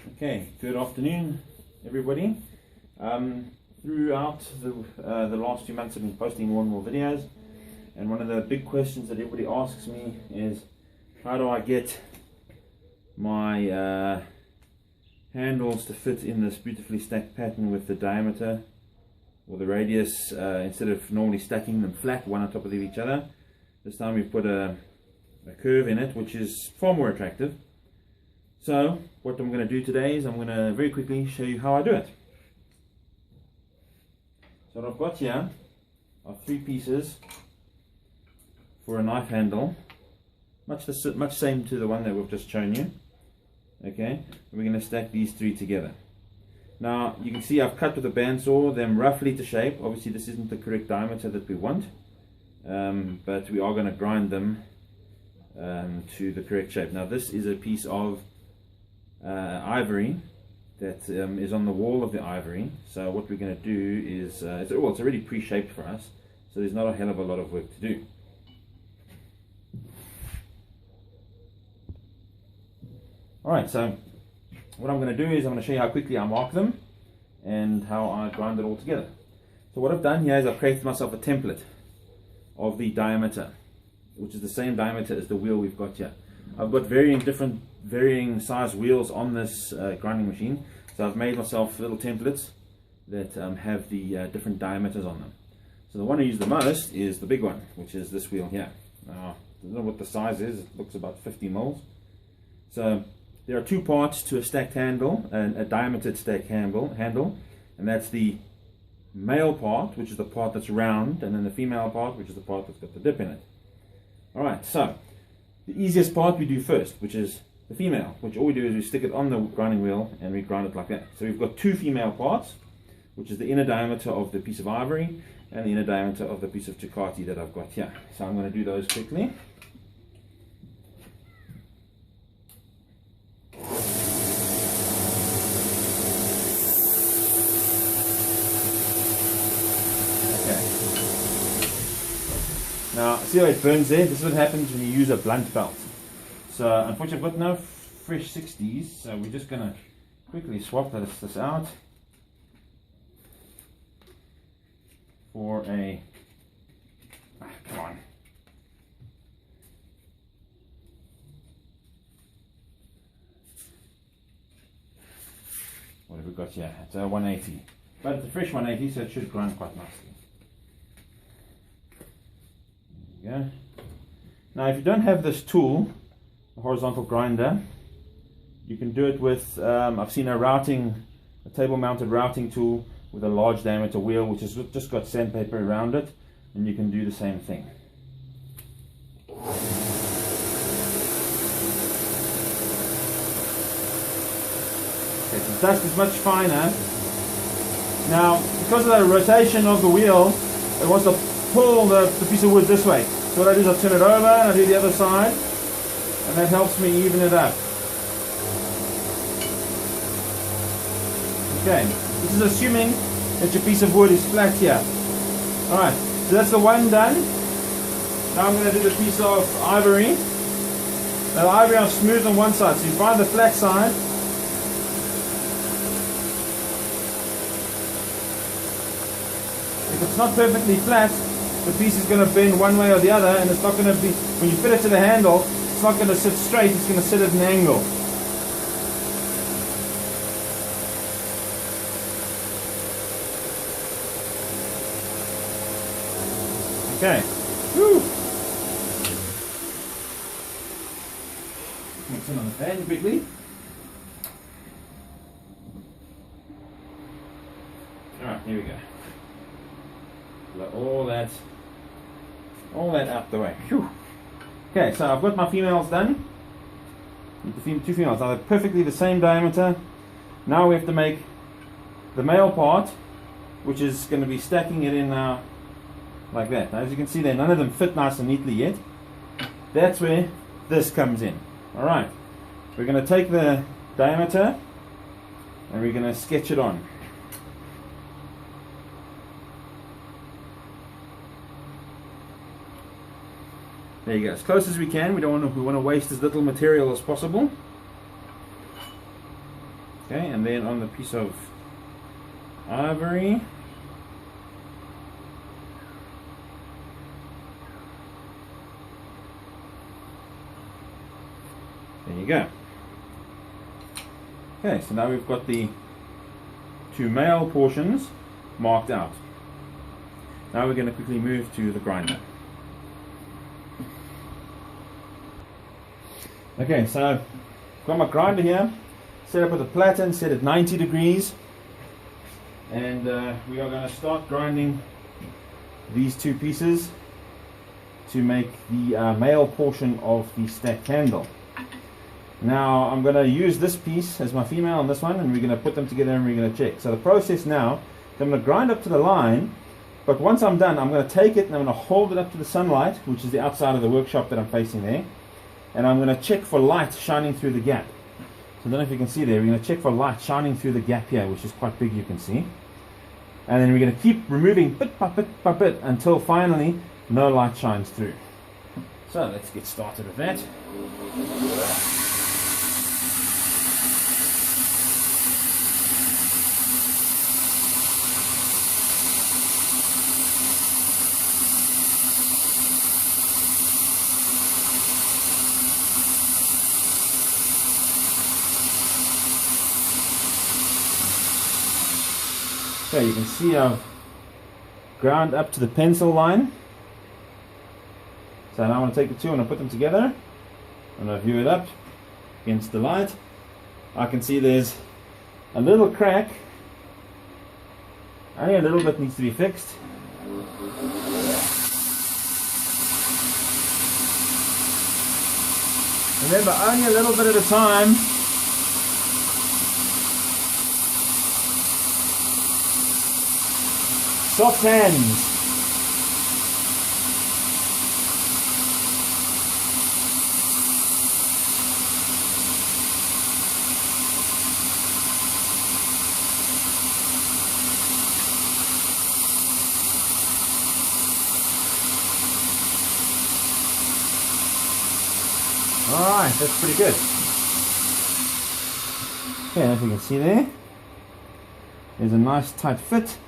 Okay, good afternoon, everybody. Throughout the last few months, I've been posting more and more videos, and one of the big questions that everybody asks me is, how do I get my handles to fit in this beautifully stacked pattern with the diameter or the radius, instead of normally stacking them flat one on top of each other. This time we've put a curve in it, which is far more attractive. So what I'm going to do today is I'm going to very quickly show you how I do it. So what I've got here are 3 pieces for a knife handle, much same to the one that we've just shown you. Okay, and we're going to stack these 3 together. Now you can see I've cut with a bandsaw them roughly to shape. Obviously this isn't the correct diameter that we want, but we are going to grind them to the correct shape. Now this is a piece of ivory that is on the wall of the ivory. So what we're going to do is, it's already pre-shaped for us, so there's not a hell of a lot of work to do. Alright, so what I'm going to do is I'm going to show you how quickly I mark them and how I grind it all together. So what I've done here is I've created myself a template of the diameter, which is the same diameter as the wheel we've got here. I've got varying size wheels on this grinding machine, so I've made myself little templates that have the different diameters on them. So the one I use the most is the big one, which is this wheel here. Now, I don't know what the size is, it looks about 50 mils. So there are 2 parts to a stacked handle, and a diametered stacked handle, and that's the male part, which is the part that's round, and then the female part, which is the part that's got the dip in it. Alright, so the easiest part we do first, which is the female, which all we do is we stick it on the grinding wheel and we grind it like that. So we've got 2 female parts, which is the inner diameter of the piece of ivory and the inner diameter of the piece of Ducati that I've got here. So I'm going to do those quickly. Now, see how it burns there? This is what happens when you use a blunt belt. So, unfortunately, I've got no fresh 60s, so we're just going to quickly swap this out for a... come on. What have we got here? It's a 180. But it's a fresh 180, so it should grind quite nicely. Yeah. Now if you don't have this tool, a horizontal grinder, you can do it with, I've seen a table mounted routing tool with a large diameter wheel which has just got sandpaper around it, and you can do the same thing. Okay, so the dust is much finer. Now because of the rotation of the wheel, it wants to pull the piece of wood this way. So what I do is I turn it over and I do the other side, and that helps me even it up. Okay, this is assuming that your piece of wood is flat here. Alright, so that's the one done. Now I'm going to do the piece of ivory. Now the ivory I've smoothed on one side, so you find the flat side. If it's not perfectly flat, the piece is going to bend one way or the other, and it's not going to be, when you fit it to the handle, it's not going to sit straight, it's going to sit at an angle. Okay. Woo. Let's turn on the fan quickly. Alright, here we go. Let all that out the way. Whew. Okay, so I've got my females done. The 2 females are perfectly the same diameter. Now we have to make the male part, which is going to be stacking it in now like that. Now as you can see there, none of them fit nice and neatly yet. That's where this comes in. Alright, we're going to take the diameter and we're going to sketch it on. There you go, as close as we can. We want to waste as little material as possible. Okay, and then on the piece of ivory, there you go. Okay, so now we've got the two male portions marked out. Now we're going to quickly move to the grinder. Okay, so I've got my grinder here, set up with a platen, set at 90 degrees, and we are going to start grinding these two pieces to make the male portion of the stack candle. Now I'm going to use this piece as my female on this one, and we're going to put them together and we're going to check. So the process now, I'm going to grind up to the line, but once I'm done, I'm going to take it and I'm going to hold it up to the sunlight, which is the outside of the workshop that I'm facing there, and I'm going to check for light shining through the gap. So I don't know if you can see there, we're going to check for light shining through the gap here, which is quite big, you can see. And then we're going to keep removing bit by bit by bit until finally no light shines through. So let's get started with that. Okay, you can see I've ground up to the pencil line. So now I'm going to take the two and I'll put them together. I'm going to view it up against the light. I can see there's a little crack. Only a little bit needs to be fixed. Remember, only a little bit at a time. Soft hands. Alright, that's pretty good. Okay, as you can see there, there's a nice tight fit.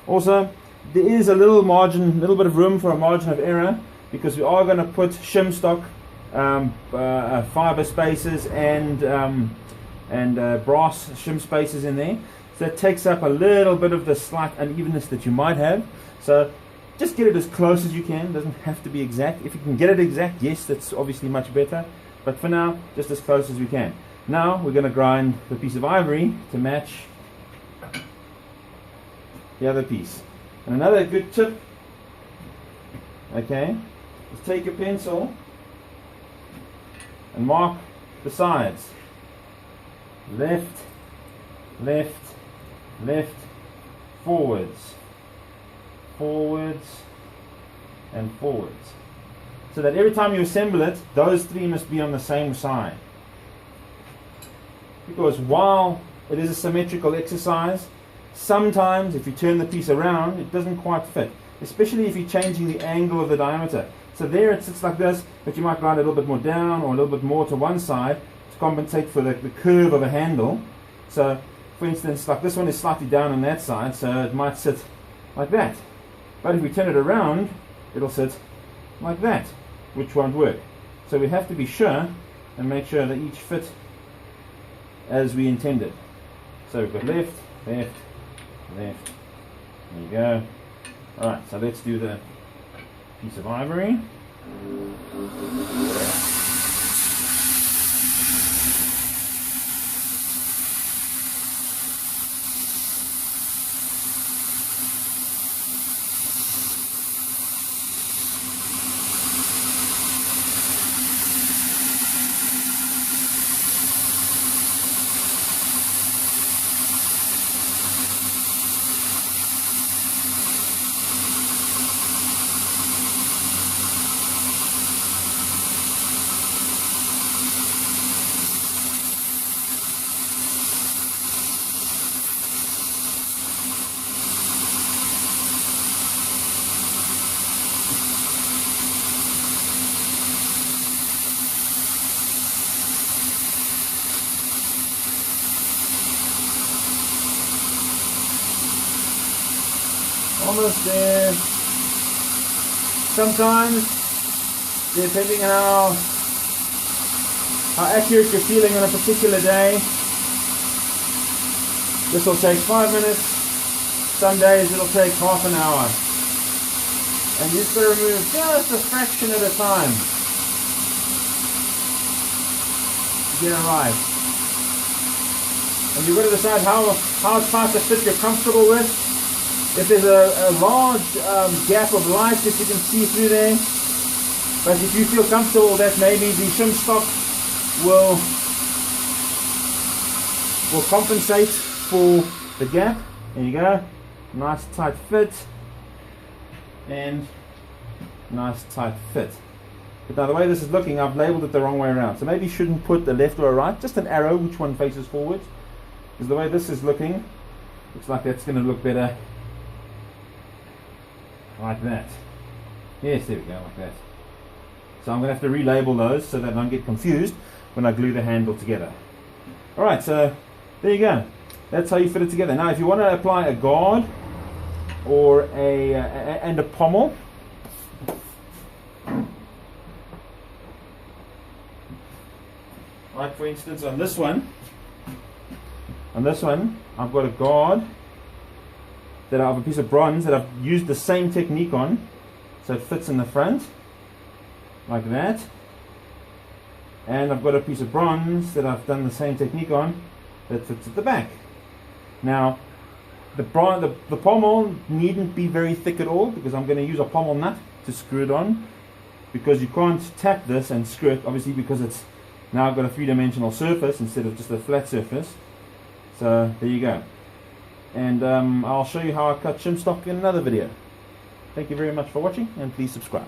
Also, there is a little margin, little bit of room for a margin of error, because we are going to put shim stock, fiber spacers and brass shim spacers in there. So that takes up a little bit of the slight unevenness that you might have. So just get it as close as you can. It doesn't have to be exact. If you can get it exact, yes, that's obviously much better. But for now, just as close as we can. Now we're going to grind the piece of ivory to match the other piece. And another good tip, okay, is take a pencil and mark the sides. Left, left, left, forwards, forwards, and forwards. So that every time you assemble it, those three must be on the same side. Because while it is a symmetrical exercise, sometimes if you turn the piece around, it doesn't quite fit, especially if you're changing the angle of the diameter. So there it sits like this, but you might grind a little bit more down or a little bit more to one side to compensate for the curve of a handle. So for instance, like this one is slightly down on that side, so it might sit like that. But if we turn it around, it'll sit like that, which won't work. So we have to be sure and make sure that each fit as we intended. So we've got left, left, left. There you go. Alright, so let's do the piece of ivory. almost there. Sometimes, depending on how accurate you're feeling on a particular day, this will take 5 minutes. Some days it'll take half an hour. And you just got to remove just a fraction at a time to get it right. And you've got to decide how tight a fit you're comfortable with. If there's a large gap of light that you can see through there, but if you feel comfortable that maybe the shim stock will compensate for the gap. There you go. Nice tight fit. And nice tight fit. But now the way this is looking, I've labeled it the wrong way around. So maybe you shouldn't put the left or right, just an arrow, which one faces forward. Because the way this is looking, looks like that's going to look better like that. Yes, there we go, like that. So I'm going to have to relabel those so that I don't get confused when I glue the handle together. Alright, so there you go. That's how you fit it together. Now if you want to apply a guard or and a pommel, like for instance on this one I've got a guard that I have a piece of bronze that I've used the same technique on, so it fits in the front like that, and I've got a piece of bronze that I've done the same technique on that fits at the back. Now the pommel needn't be very thick at all, because I'm going to use a pommel nut to screw it on, because you can't tap this and screw it, obviously, because it's now got a three-dimensional surface instead of just a flat surface. So there you go. And I'll show you how I cut shim stock in another video. Thank you very much for watching, and please subscribe.